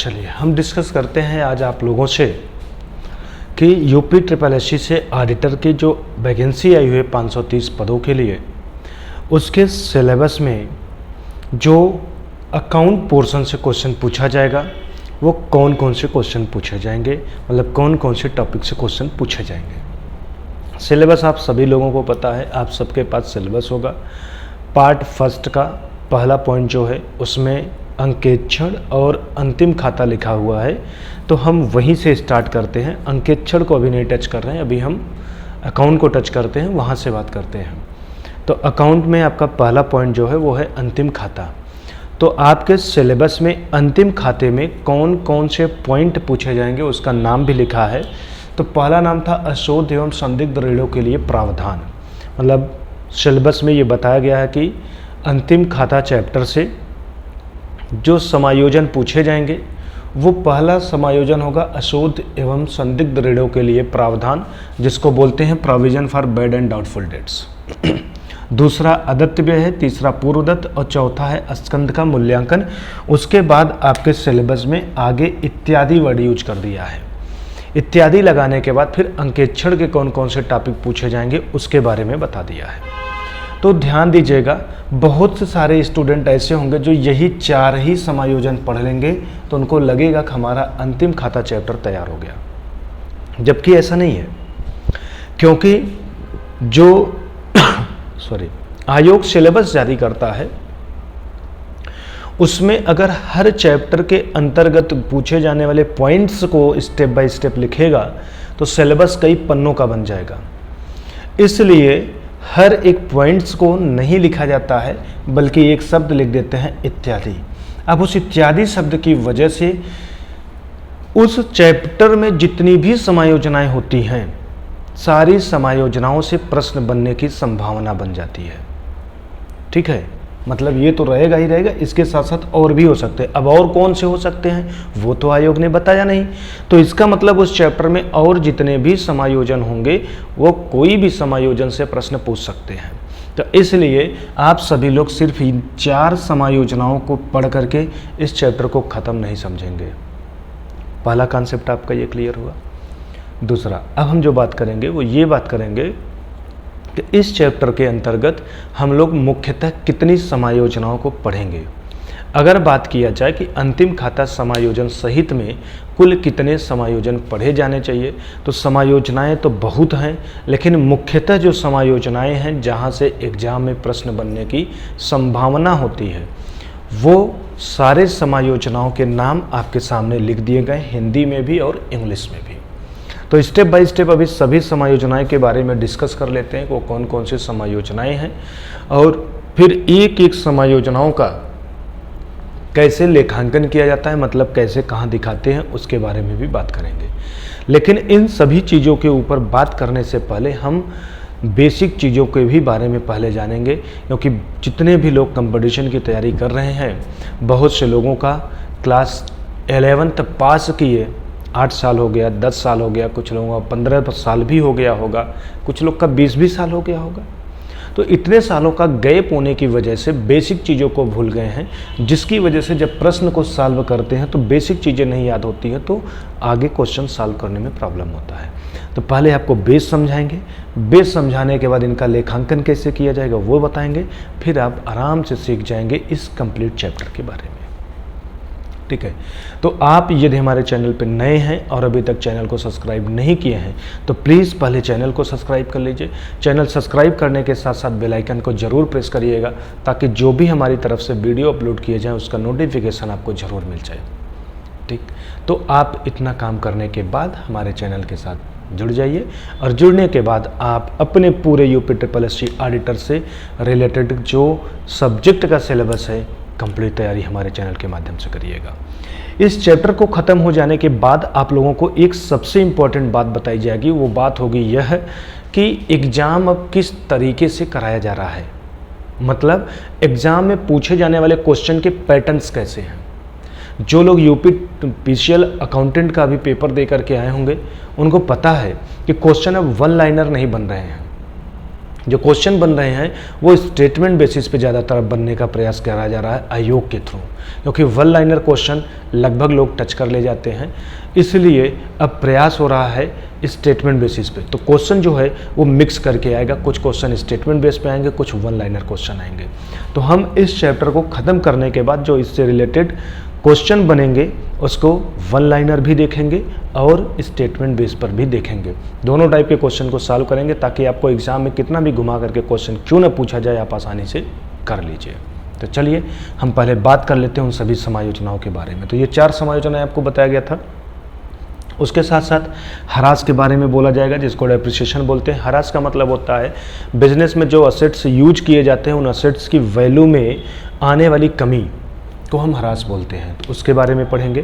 चलिए हम डिस्कस करते हैं आज आप लोगों से कि यूपी ट्रिपल एससी से ऑडिटर की जो वैकेंसी आई हुई है 530 पदों के लिए, उसके सिलेबस में जो अकाउंट पोर्शन से क्वेश्चन पूछा जाएगा वो कौन कौन से क्वेश्चन पूछे जाएंगे, मतलब कौन कौन से टॉपिक से क्वेश्चन पूछे जाएंगे। सिलेबस आप सभी लोगों को पता है, आप सबके पास सिलेबस होगा। पार्ट फर्स्ट का पहला पॉइंट जो है उसमें अंकेक्षण और अंतिम खाता लिखा हुआ है, तो हम वहीं से स्टार्ट करते हैं। अंकेक्षण को अभी नहीं टच कर रहे हैं, अभी हम अकाउंट को टच करते हैं, वहाँ से बात करते हैं। तो अकाउंट में आपका पहला पॉइंट जो है वो है अंतिम खाता। तो आपके सिलेबस में अंतिम खाते में कौन कौन से पॉइंट पूछे जाएंगे उसका नाम भी लिखा है। तो पहला नाम था अशोध एवं संदिग्ध ऋणों के लिए प्रावधान, मतलब सिलेबस में ये बताया गया है कि अंतिम खाता चैप्टर से जो समायोजन पूछे जाएंगे वो पहला समायोजन होगा अशोध एवं संदिग्ध ऋणों के लिए प्रावधान, जिसको बोलते हैं provision for bad and doubtful debts. दूसरा अदत्त व्यय है, तीसरा पूर्वदत्त और चौथा है स्कंद का मूल्यांकन। उसके बाद आपके सिलेबस में आगे इत्यादि वर्ड यूज कर दिया है। इत्यादि लगाने के बाद फिर अंकेक्षण के कौन कौन से टॉपिक पूछे जाएंगे उसके बारे में बता दिया है। तो ध्यान दीजिएगा, बहुत से सारे स्टूडेंट ऐसे होंगे जो यही 4 ही समायोजन पढ़ लेंगे तो उनको लगेगा कि हमारा अंतिम खाता चैप्टर तैयार हो गया, जबकि ऐसा नहीं है। क्योंकि जो आयोग सिलेबस जारी करता है उसमें अगर हर चैप्टर के अंतर्गत पूछे जाने वाले पॉइंट्स को स्टेप बाय स्टेप लिखेगा तो सिलेबस कई पन्नों का बन जाएगा। इसलिए हर एक पॉइंट्स को नहीं लिखा जाता है, बल्कि एक शब्द लिख देते हैं इत्यादि। अब उस इत्यादि शब्द की वजह से उस चैप्टर में जितनी भी समायोजनाएं होती हैं, सारी समायोजनाओं से प्रश्न बनने की संभावना बन जाती है। ठीक है, मतलब ये तो रहेगा ही रहेगा, इसके साथ साथ और भी हो सकते हैं। अब और कौन से हो सकते हैं वो तो आयोग ने बताया नहीं, तो इसका मतलब उस चैप्टर में और जितने भी समायोजन होंगे वो कोई भी समायोजन से प्रश्न पूछ सकते हैं। तो इसलिए आप सभी लोग सिर्फ इन 4 समायोजनाओं को पढ़ करके इस चैप्टर को ख़त्म नहीं समझेंगे। पहला कॉन्सेप्ट आपका ये क्लियर हुआ। दूसरा, अब हम जो बात करेंगे वो ये बात करेंगे कि इस चैप्टर के अंतर्गत हम लोग मुख्यतः कितनी समायोजनाओं को पढ़ेंगे। अगर बात किया जाए कि अंतिम खाता समायोजन सहित में कुल कितने समायोजन पढ़े जाने चाहिए, तो समायोजनाएं तो बहुत हैं, लेकिन मुख्यतः जो समायोजनाएं हैं जहां से एग्जाम में प्रश्न बनने की संभावना होती है, वो सारे समायोजनाओं के नाम आपके सामने लिख दिए गए, हिंदी में भी और इंग्लिश में भी। तो स्टेप बाय स्टेप अभी सभी समायोजनाएं के बारे में डिस्कस कर लेते हैं, वो कौन कौन सी समायोजनाएं हैं, और फिर एक एक समायोजनाओं का कैसे लेखांकन किया जाता है, मतलब कैसे कहाँ दिखाते हैं, उसके बारे में भी बात करेंगे। लेकिन इन सभी चीज़ों के ऊपर बात करने से पहले हम बेसिक चीज़ों के भी बारे में पहले जानेंगे, क्योंकि जितने भी लोग कंपटीशन की तैयारी कर रहे हैं, बहुत से लोगों का क्लास 11th पास किए 8 साल हो गया, 10 साल हो गया, कुछ लोगों का 15 साल भी हो गया होगा, कुछ लोग का 20 भी साल हो गया होगा। तो इतने सालों का गैप होने की वजह से बेसिक चीज़ों को भूल गए हैं, जिसकी वजह से जब प्रश्न को सॉल्व करते हैं तो बेसिक चीज़ें नहीं याद होती है, तो आगे क्वेश्चन सॉल्व करने में प्रॉब्लम होता है। तो पहले आपको बेस समझाएंगे, बेस समझाने के बाद इनका लेखांकन कैसे किया जाएगा वो बताएंगे, फिर आप आराम से सीख जाएंगे इस कंप्लीट चैप्टर के बारे में। ठीक है, तो आप यदि हमारे चैनल पर नए हैं और अभी तक चैनल को सब्सक्राइब नहीं किए हैं तो प्लीज़ पहले चैनल को सब्सक्राइब कर लीजिए। चैनल सब्सक्राइब करने के साथ साथ बेल आइकन को ज़रूर प्रेस करिएगा, ताकि जो भी हमारी तरफ से वीडियो अपलोड किए जाएँ उसका नोटिफिकेशन आपको ज़रूर मिल जाए। ठीक, तो आप इतना काम करने के बाद हमारे चैनल के साथ जुड़ जाइए, और जुड़ने के बाद आप अपने पूरे यूपी ट्रिपल एससी ऑडिटर से रिलेटेड जो सब्जेक्ट का सिलेबस है कंप्लीट तैयारी हमारे चैनल के माध्यम से करिएगा। इस चैप्टर को ख़त्म हो जाने के बाद आप लोगों को एक सबसे इम्पॉर्टेंट बात बताई जाएगी। वो बात होगी यह कि एग्ज़ाम अब किस तरीके से कराया जा रहा है, मतलब एग्ज़ाम में पूछे जाने वाले क्वेश्चन के पैटर्न्स कैसे हैं। जो लोग यूपी पीसीएल अकाउंटेंट का भी पेपर दे करके आए होंगे उनको पता है कि क्वेश्चन अब 1 लाइनर नहीं बन रहे हैं, जो क्वेश्चन बन रहे हैं वो स्टेटमेंट बेसिस पे ज़्यादातर बनने का प्रयास करा जा रहा है आयोग के थ्रू, क्योंकि वन लाइनर क्वेश्चन लगभग लोग टच कर ले जाते हैं, इसलिए अब प्रयास हो रहा है स्टेटमेंट बेसिस पे। तो क्वेश्चन जो है वो मिक्स करके आएगा, कुछ क्वेश्चन स्टेटमेंट बेस पे आएंगे, कुछ वन लाइनर क्वेश्चन आएंगे। तो हम इस चैप्टर को ख़त्म करने के बाद जो इससे रिलेटेड क्वेश्चन बनेंगे उसको वन लाइनर भी देखेंगे और स्टेटमेंट बेस पर भी देखेंगे। दोनों टाइप के क्वेश्चन को सॉल्व करेंगे ताकि आपको एग्जाम में कितना भी घुमा करके क्वेश्चन क्यों ना पूछा जाए आप आसानी से कर लीजिए। तो चलिए हम पहले बात कर लेते हैं उन सभी समायोजनाओं के बारे में। तो ये 4 समायोजनाएं आपको बताया गया था। उसके साथ साथ हरास के बारे में बोला जाएगा, जिसको डेप्रिसिएशन बोलते हैं। हरास का मतलब होता है बिजनेस में जो असेट्स यूज किए जाते हैं उन असेट्स की वैल्यू में आने वाली कमी को हम हरास बोलते हैं। तो उसके बारे में पढ़ेंगे।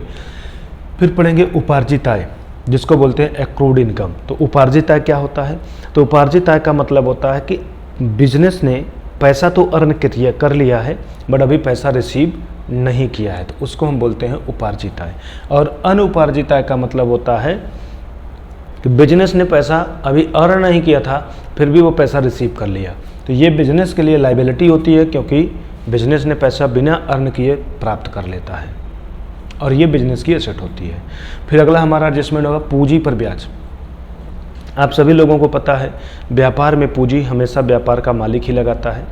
फिर पढ़ेंगे उपार्जित आय, जिसको बोलते हैं एक्रूड इनकम। तो उपार्जित आय क्या होता है? तो उपार्जित आय का मतलब होता है कि बिजनेस ने पैसा तो अर्न कर लिया है बट अभी पैसा रिसीव नहीं किया है, तो उसको हम बोलते हैं उपार्जित आय। और अनुपार्जित आय का मतलब होता है कि बिजनेस ने पैसा अभी अर्न नहीं किया था फिर भी वो पैसा रिसीव कर लिया, तो ये बिजनेस के लिए लायबिलिटी होती है, क्योंकि बिजनेस ने पैसा बिना अर्न किए प्राप्त कर लेता है और ये बिजनेस की एसेट होती है। फिर अगला हमारा एडजस्टमेंट होगा पूंजी पर ब्याज। आप सभी लोगों को पता है व्यापार में पूंजी हमेशा व्यापार का मालिक ही लगाता है,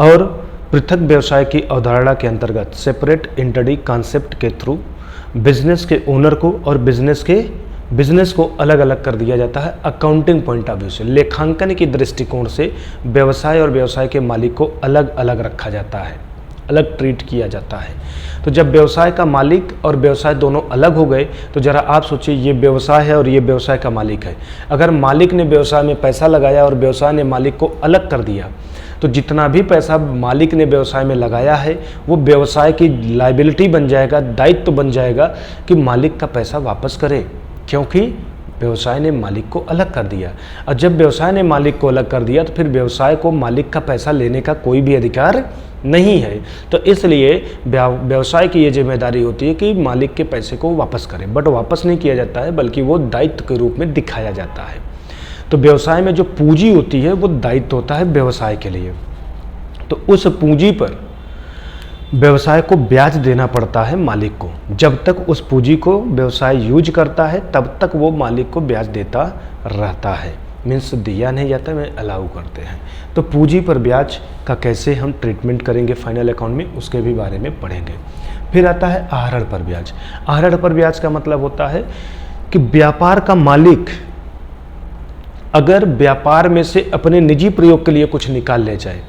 और पृथक व्यवसाय की अवधारणा के अंतर्गत सेपरेट एंटिटी कॉन्सेप्ट के थ्रू बिजनेस के ओनर को और बिजनेस को अलग अलग कर दिया जाता है। अकाउंटिंग पॉइंट ऑफ व्यू से, लेखांकन की दृष्टिकोण से व्यवसाय और व्यवसाय के मालिक को अलग अलग रखा जाता है, अलग ट्रीट किया जाता है। तो जब व्यवसाय का मालिक और व्यवसाय दोनों अलग हो गए तो ज़रा आप सोचिए, ये व्यवसाय है और ये व्यवसाय का मालिक है। अगर मालिक ने व्यवसाय में पैसा लगाया और व्यवसाय ने मालिक को अलग कर दिया तो जितना भी पैसा मालिक ने व्यवसाय में लगाया है वो व्यवसाय की लायबिलिटी बन जाएगा, दायित्व बन जाएगा कि मालिक का पैसा वापस करे, क्योंकि व्यवसाय ने मालिक को अलग कर दिया। और जब व्यवसाय ने मालिक को अलग कर दिया तो फिर व्यवसाय को मालिक का पैसा लेने का कोई भी अधिकार नहीं है। तो इसलिए व्यवसाय की ये जिम्मेदारी होती है कि मालिक के पैसे को वापस करे, बट वापस नहीं किया जाता है बल्कि वो दायित्व के रूप में दिखाया जाता है। तो व्यवसाय में जो पूंजी होती है वो दायित्व होता है व्यवसाय के लिए, तो उस पूंजी पर व्यवसाय को ब्याज देना पड़ता है मालिक को। जब तक उस पूंजी को व्यवसाय यूज करता है तब तक वो मालिक को ब्याज देता रहता है, मीन्स दिया नहीं जाता, में अलाउ करते हैं। तो पूंजी पर ब्याज का कैसे हम ट्रीटमेंट करेंगे फाइनल अकाउंट में, उसके भी बारे में पढ़ेंगे। फिर आता है आहरण पर ब्याज। आहरण पर ब्याज का मतलब होता है कि व्यापार का मालिक अगर व्यापार में से अपने निजी प्रयोग के लिए कुछ निकाल ले जाए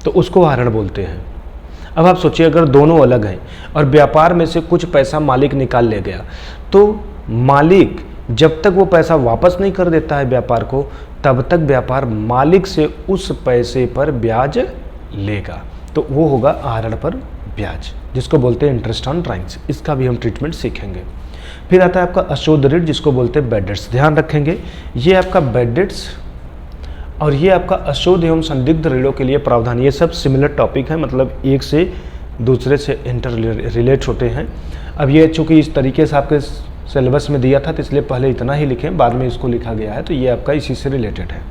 तो उसको आहरण बोलते हैं। अब आप सोचिए, अगर दोनों अलग हैं और व्यापार में से कुछ पैसा मालिक निकाल ले गया तो मालिक जब तक वो पैसा वापस नहीं कर देता है व्यापार को तब तक व्यापार मालिक से उस पैसे पर ब्याज लेगा, तो वो होगा आहरण पर ब्याज, जिसको बोलते हैं इंटरेस्ट ऑन ड्राइंग्स। इसका भी हम ट्रीटमेंट सीखेंगे। फिर आता है आपका अशोध ऋण, जिसको बोलते हैं बैड डेट्स। ध्यान रखेंगे ये आपका बैड डेट्स और ये आपका अशोध एवं संदिग्ध ऋणों के लिए प्रावधान, ये सब सिमिलर टॉपिक है, मतलब एक से दूसरे से इंटर रिलेट होते हैं। अब ये चूँकि इस तरीके से आपके सिलेबस में दिया था तो इसलिए पहले इतना ही लिखें, बाद में इसको लिखा गया है, तो ये आपका इसी से रिलेटेड है।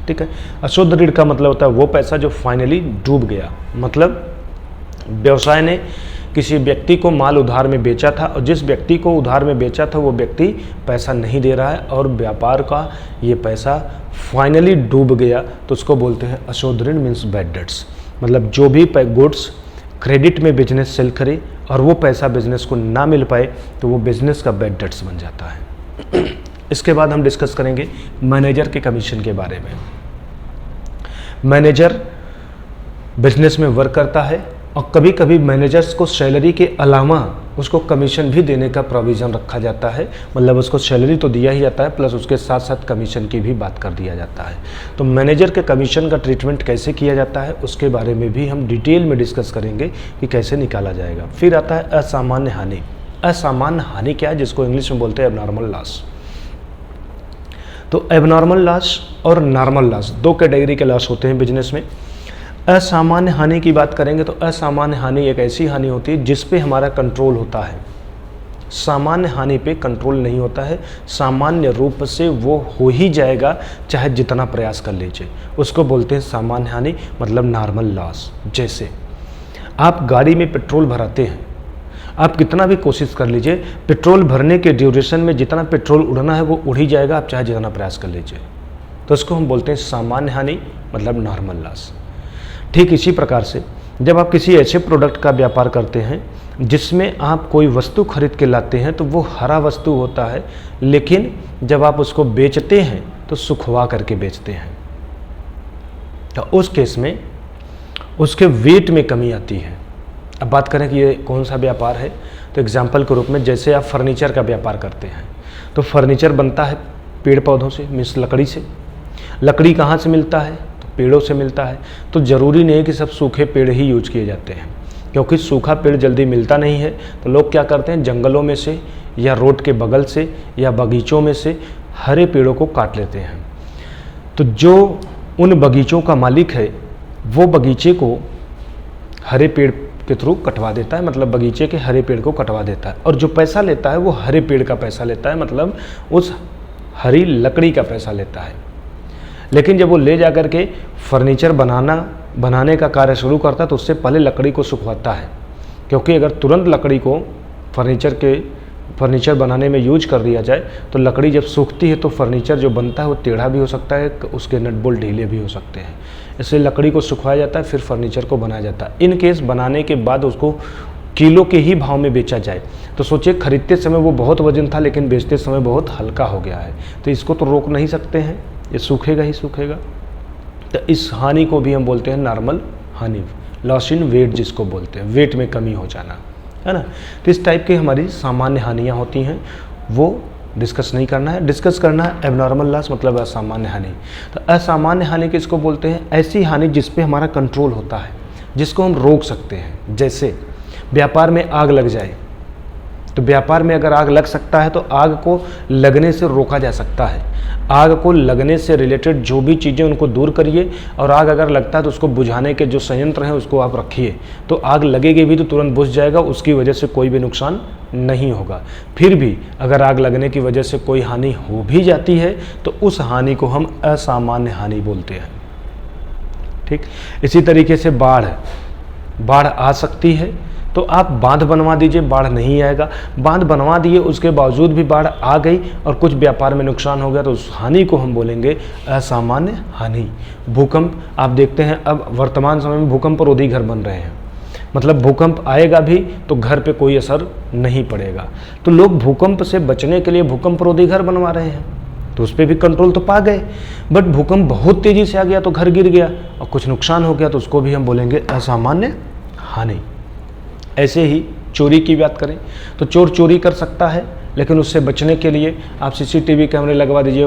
ठीक है। अशुद्ध ऋण का मतलब होता है वो पैसा जो फाइनली डूब गया, मतलब व्यवसाय ने किसी व्यक्ति को माल उधार में बेचा था और जिस व्यक्ति को उधार में बेचा था वो व्यक्ति पैसा नहीं दे रहा है और व्यापार का ये पैसा फाइनली डूब गया, तो उसको बोलते हैं अशुद्ध ऋण, मीन्स बैड डेट्स। मतलब जो भी गुड्स क्रेडिट में बिजनेस सेल करे और वो पैसा बिजनेस को ना मिल पाए तो वो बिजनेस का बैड डेट्स बन जाता है। इसके बाद हम डिस्कस करेंगे मैनेजर के कमीशन के बारे में। मैनेजर बिजनेस में वर्क करता है और कभी कभी मैनेजर्स को सैलरी के अलावा उसको कमीशन भी देने का प्रोविज़न रखा जाता है, मतलब उसको सैलरी तो दिया ही जाता है प्लस उसके साथ साथ कमीशन की भी बात कर दिया जाता है। तो मैनेजर के कमीशन का ट्रीटमेंट कैसे किया जाता है उसके बारे में भी हम डिटेल में डिस्कस करेंगे कि कैसे निकाला जाएगा। फिर आता है असामान्य हानि। असामान्य हानि क्या है, जिसको इंग्लिश में बोलते हैं एबनॉर्मल लॉस। तो एबनॉर्मल लॉस और नॉर्मल लॉस दो कैटेगरी के लॉस होते हैं बिजनेस में। असामान्य हानि की बात करेंगे तो असामान्य हानि एक ऐसी हानि होती है जिस पे हमारा कंट्रोल होता है, सामान्य हानि पे कंट्रोल नहीं होता है, सामान्य रूप से वो हो ही जाएगा चाहे जितना प्रयास कर लीजिए, उसको बोलते हैं सामान्य हानि, मतलब नॉर्मल लॉस। जैसे आप गाड़ी में पेट्रोल भराते हैं, आप कितना भी कोशिश कर लीजिए, पेट्रोल भरने के ड्यूरेशन में जितना पेट्रोल उड़ना है वो उड़ ही जाएगा, आप चाहे जितना प्रयास कर लीजिए, तो उसको हम बोलते हैं सामान्य हानि, मतलब नॉर्मल लॉस। ठीक इसी प्रकार से जब आप किसी ऐसे प्रोडक्ट का व्यापार करते हैं जिसमें आप कोई वस्तु खरीद के लाते हैं तो वो हरा वस्तु होता है, लेकिन जब आप उसको बेचते हैं तो सुखवा करके बेचते हैं, तो उस केस में उसके वेट में कमी आती है। अब बात करें कि ये कौन सा व्यापार है, तो एग्जाम्पल के रूप में जैसे आप फर्नीचर का व्यापार करते हैं, तो फर्नीचर बनता है पेड़ पौधों से, मीन्स लकड़ी से। लकड़ी कहाँ से मिलता है, तो पेड़ों से मिलता है। तो ज़रूरी नहीं है कि सब सूखे पेड़ ही यूज किए जाते हैं, क्योंकि सूखा पेड़ जल्दी मिलता नहीं है, तो लोग क्या करते हैं, जंगलों में से या रोड के बगल से या बगीचों में से हरे पेड़ों को काट लेते हैं। तो जो उन बगीचों का मालिक है वो बगीचे को हरे पेड़ के थ्रू कटवा देता है, मतलब बगीचे के हरे पेड़ को कटवा देता है, और जो पैसा लेता है वो हरे पेड़ का पैसा लेता है, मतलब उस हरी लकड़ी का पैसा लेता है। लेकिन जब वो ले जा कर के फर्नीचर बनाने का कार्य शुरू करता है तो उससे पहले लकड़ी को सुखवाता है, क्योंकि अगर तुरंत लकड़ी को फर्नीचर बनाने में यूज कर दिया जाए तो लकड़ी जब सूखती है तो फर्नीचर जो बनता है वो टेढ़ा भी हो सकता है, उसके नट बोल्ट ढीले भी हो सकते हैं। इसलिए लकड़ी को सुखवाया जाता है, फिर फर्नीचर को बनाया जाता है। इन केस बनाने के बाद उसको किलो के ही भाव में बेचा जाए, तो सोचिए खरीदते समय वो बहुत वजन था लेकिन बेचते समय बहुत हल्का हो गया है, तो इसको तो रोक नहीं सकते हैं, ये सूखेगा ही सूखेगा। तो इस हानि को भी हम बोलते हैं नॉर्मल हानि, लॉस इन वेट जिसको बोलते हैं, वेट में कमी हो जाना, है ना। तो इस टाइप की हमारी सामान्य हानियाँ होती हैं, वो डिस्कस नहीं करना है। डिस्कस करना है एबनॉर्मल लॉस, मतलब असामान्य हानि। तो असामान्य हानि किसको बोलते हैं, ऐसी हानि जिस पे हमारा कंट्रोल होता है, जिसको हम रोक सकते हैं। जैसे व्यापार में आग लग जाए, तो व्यापार में अगर आग लग सकता है तो आग को लगने से रोका जा सकता है। आग को लगने से रिलेटेड जो भी चीज़ें उनको दूर करिए, और आग अगर लगता है तो उसको बुझाने के जो संयंत्र हैं उसको आप रखिए, तो आग लगेगी भी तो तुरंत बुझ जाएगा, उसकी वजह से कोई भी नुकसान नहीं होगा। फिर भी अगर आग लगने की वजह से कोई हानि हो भी जाती है तो उस हानि को हम असामान्य हानि बोलते हैं। ठीक इसी तरीके से बाढ़ आ सकती है, तो आप बांध बनवा दीजिए, बाढ़ नहीं आएगा। बांध बनवा दिए, उसके बावजूद भी बाढ़ आ गई और कुछ व्यापार में नुकसान हो गया, तो उस हानि को हम बोलेंगे असामान्य हानि। भूकंप आप देखते हैं, अब वर्तमान समय में भूकंप रोधी घर बन रहे हैं, मतलब भूकंप आएगा भी तो घर पे कोई असर नहीं पड़ेगा। तो लोग भूकंप से बचने के लिए भूकंप रोधी घर बनवा रहे हैं, तो उस पर भी कंट्रोल तो पा गए, बट भूकंप बहुत तेज़ी से आ गया तो घर गिर गया और कुछ नुकसान हो गया, तो उसको भी हम बोलेंगे असामान्य हानि। ऐसे ही चोरी की बात करें तो चोर चोरी कर सकता है, लेकिन उससे बचने के लिए आप सीसीटीवी कैमरे लगवा दीजिए,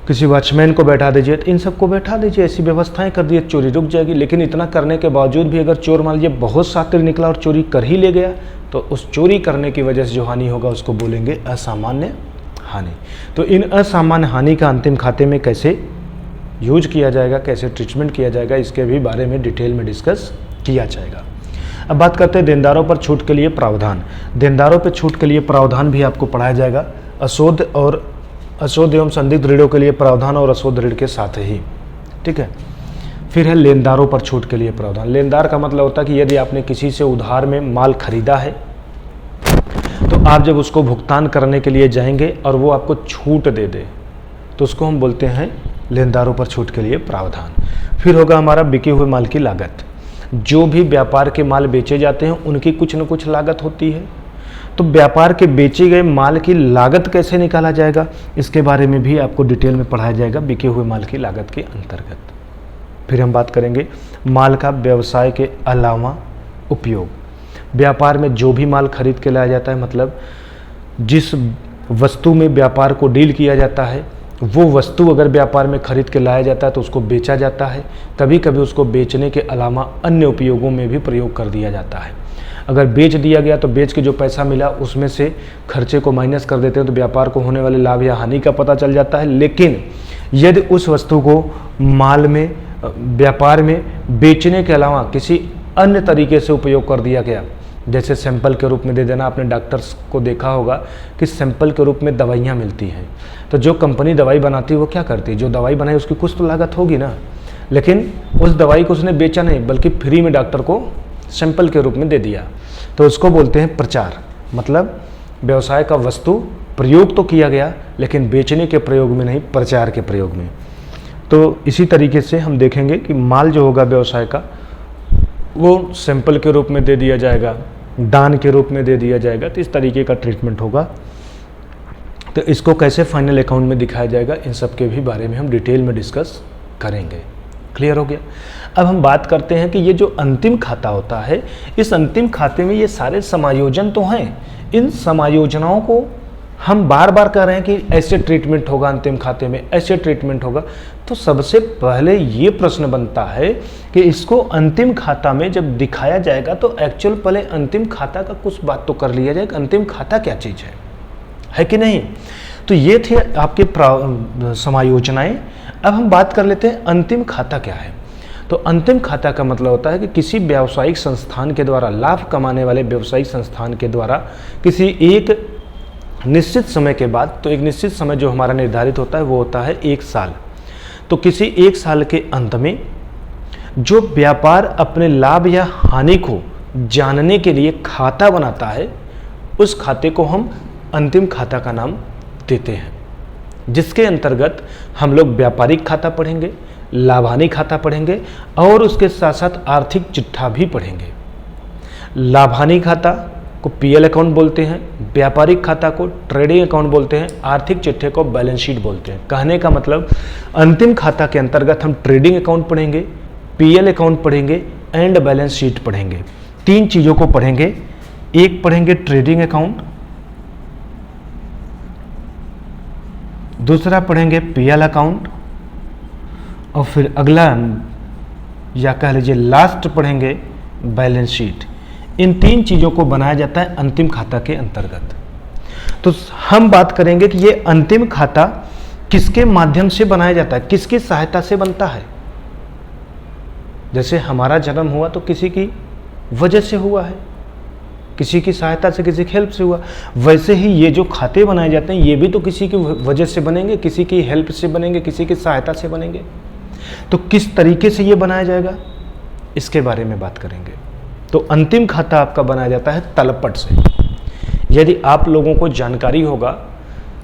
किसी वॉचमैन को बैठा दीजिए, इन सबको बैठा दीजिए, ऐसी व्यवस्थाएं कर दिए, चोरी रुक जाएगी। लेकिन इतना करने के बावजूद भी अगर चोर मान लीजिए बहुत शातिर निकला और चोरी कर ही ले गया, तो उस चोरी करने की वजह से जो हानि होगा उसको बोलेंगे असामान्य हानि। तो इन असामान्य हानि का अंतिम खाते में कैसे यूज किया जाएगा, कैसे ट्रीटमेंट किया जाएगा, इसके भी बारे में डिटेल में डिस्कस किया जाएगा। अब बात करते हैं देनदारों पर छूट के लिए प्रावधान। देनदारों पर छूट के लिए प्रावधान भी आपको पढ़ाया जाएगा, अशोध एवं संदिग्ध ऋणों के लिए प्रावधान और अशोध ऋण के साथ ही। ठीक है, फिर है लेनदारों पर छूट के लिए प्रावधान। लेनदार का मतलब होता है कि यदि आपने किसी से उधार में माल खरीदा है तो आप जब उसको भुगतान करने के लिए जाएंगे और वो आपको छूट दे दे तो उसको हम बोलते हैं लेनदारों पर छूट के लिए प्रावधान। फिर होगा हमारा बिके हुए माल की लागत। जो भी व्यापार के माल बेचे जाते हैं उनकी कुछ न कुछ लागत होती है, तो व्यापार के बेचे गए माल की लागत कैसे निकाला जाएगा, इसके बारे में भी आपको डिटेल में पढ़ाया जाएगा बिके हुए माल की लागत के अंतर्गत। फिर हम बात करेंगे माल का व्यवसाय के अलावा उपयोग। व्यापार में जो भी माल खरीद के लाया जाता है, मतलब जिस वस्तु में व्यापार को डील किया जाता है वो वस्तु अगर व्यापार में खरीद के लाया जाता है तो उसको बेचा जाता है। कभी कभी उसको बेचने के अलावा अन्य उपयोगों में भी प्रयोग कर दिया जाता है। अगर बेच दिया गया तो बेच के जो पैसा मिला उसमें से खर्चे को माइनस कर देते हैं तो व्यापार को होने वाले लाभ या हानि का पता चल जाता है। लेकिन यदि उस वस्तु को माल में व्यापार में बेचने के अलावा किसी अन्य तरीके से उपयोग कर दिया गया जैसे सैंपल के रूप में दे देना। आपने डॉक्टर्स को देखा होगा कि सैंपल के रूप में दवाइयाँ मिलती हैं, तो जो कंपनी दवाई बनाती है वो क्या करती है, जो दवाई बनाई उसकी कुछ तो लागत होगी ना, लेकिन उस दवाई को उसने बेचा नहीं बल्कि फ्री में डॉक्टर को सैंपल के रूप में दे दिया, तो उसको बोलते हैं प्रचार। मतलब व्यवसाय का वस्तु प्रयोग तो किया गया लेकिन बेचने के प्रयोग में नहीं, प्रचार के प्रयोग में। तो इसी तरीके से हम देखेंगे कि माल जो होगा व्यवसाय का वो सैंपल के रूप में दे दिया जाएगा, दान के रूप में दे दिया जाएगा, तो इस तरीके का ट्रीटमेंट होगा। तो इसको कैसे फाइनल अकाउंट में दिखाया जाएगा, इन सब के भी बारे में हम डिटेल में डिस्कस करेंगे। क्लियर हो गया। अब हम बात करते हैं कि ये जो अंतिम खाता होता है, इस अंतिम खाते में ये सारे समायोजन तो हैं, इन समायोजनाओं को हम बार बार कह रहे हैं कि ऐसे ट्रीटमेंट होगा अंतिम खाते में, ऐसे ट्रीटमेंट होगा। तो सबसे पहले ये प्रश्न बनता है कि इसको अंतिम खाता में जब दिखाया जाएगा तो एक्चुअल पहले अंतिम खाता का कुछ बात तो कर लिया जाए कि अंतिम खाता क्या चीज़ है कि नहीं। तो ये थे आपके समायोजनाएं। अब हम बात कर लेते हैं अंतिम खाता क्या है। तो अंतिम खाता का मतलब होता है कि किसी व्यावसायिक संस्थान के द्वारा, लाभ कमाने वाले व्यावसायिक संस्थान के द्वारा किसी एक निश्चित समय के बाद, तो एक निश्चित समय जो हमारा निर्धारित होता है वो होता है 1 साल। तो किसी 1 साल के अंत में जो व्यापार अपने लाभ या हानि को जानने के लिए खाता बनाता है, उस खाते को हम अंतिम खाता का नाम देते हैं, जिसके अंतर्गत हम लोग व्यापारिक खाता पढ़ेंगे, लाभानी खाता पढ़ेंगे और उसके साथ साथ आर्थिक चिट्ठा भी पढ़ेंगे। लाभानी खाता को पीएल अकाउंट बोलते हैं, व्यापारिक खाता को ट्रेडिंग अकाउंट बोलते हैं, आर्थिक चिट्ठे को बैलेंस शीट बोलते हैं। कहने का मतलब अंतिम खाता के अंतर्गत हम ट्रेडिंग अकाउंट पढ़ेंगे, पीएल अकाउंट पढ़ेंगे एंड बैलेंस शीट पढ़ेंगे। 3 चीज़ों को पढ़ेंगे। एक पढ़ेंगे ट्रेडिंग अकाउंट, दूसरा पढ़ेंगे पीएल अकाउंट और फिर अगला या कह लीजिए लास्ट पढ़ेंगे बैलेंस शीट। इन 3 चीज़ों को बनाया जाता है अंतिम खाता के अंतर्गत। तो हम बात करेंगे कि ये अंतिम खाता किसके माध्यम से बनाया जाता है, किसकी सहायता से बनता है। जैसे हमारा जन्म हुआ तो किसी की वजह से हुआ है, किसी की सहायता से, किसी की हेल्प से हुआ। वैसे ही ये जो खाते बनाए जाते हैं ये भी तो किसी की वजह से बनेंगे, किसी की हेल्प से बनेंगे, किसी की सहायता से बनेंगे। तो किस तरीके से ये बनाया जाएगा इसके बारे में बात करेंगे। तो अंतिम खाता आपका बनाया जाता है तलपट से। यदि आप लोगों को जानकारी होगा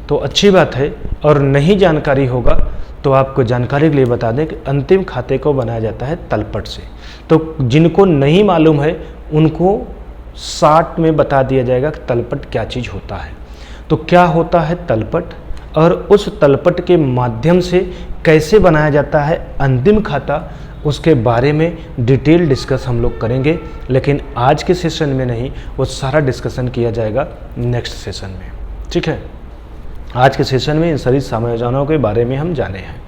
तो अच्छी बात है, और नहीं जानकारी होगा तो आपको जानकारी के लिए बता दें कि अंतिम खाते को बनाया जाता है तलपट से। तो जिनको नहीं मालूम है उनको शॉर्ट में बता दिया जाएगा कि तलपट क्या चीज़ होता है। तो क्या होता है तलपट, और उस तलपट के माध्यम से कैसे बनाया जाता है अंतिम खाता, उसके बारे में डिटेल डिस्कस हम लोग करेंगे। लेकिन आज के सेशन में नहीं, वो सारा डिस्कशन किया जाएगा नेक्स्ट सेशन में। ठीक है, आज के सेशन में इन सभी समायोजनों के बारे में हम जाने हैं।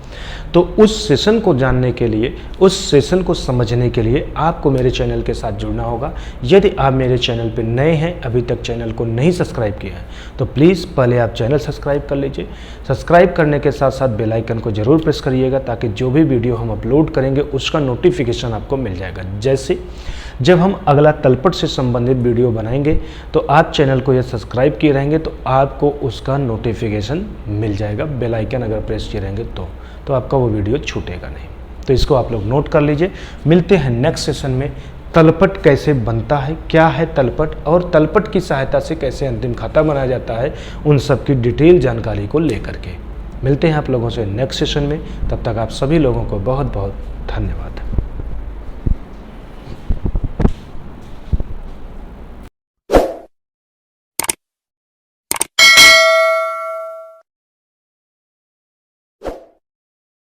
तो उस सेशन को जानने के लिए, उस सेशन को समझने के लिए आपको मेरे चैनल के साथ जुड़ना होगा। यदि आप मेरे चैनल पर नए हैं, अभी तक चैनल को नहीं सब्सक्राइब किया है, तो प्लीज़ पहले आप चैनल सब्सक्राइब कर लीजिए। सब्सक्राइब करने के साथ साथ बेल आइकन को ज़रूर प्रेस करिएगा, ताकि जो भी वीडियो हम अपलोड करेंगे उसका नोटिफिकेशन आपको मिल जाएगा। जैसे जब हम अगला तलपट से संबंधित वीडियो बनाएंगे तो आप चैनल को यह सब्सक्राइब किए रहेंगे तो आपको उसका नोटिफिकेशन मिल जाएगा। बेल आइकन अगर प्रेस किए रहेंगे तो आपका वो वीडियो छूटेगा नहीं। तो इसको आप लोग नोट कर लीजिए। मिलते हैं नेक्स्ट सेशन में। तलपट कैसे बनता है, क्या है तलपट, और तलपट की सहायता से कैसे अंतिम खाता बनाया जाता है, उन सब की डिटेल जानकारी को लेकर के मिलते हैं आप लोगों से नेक्स्ट सेशन में। तब तक आप सभी लोगों को बहुत बहुत धन्यवाद।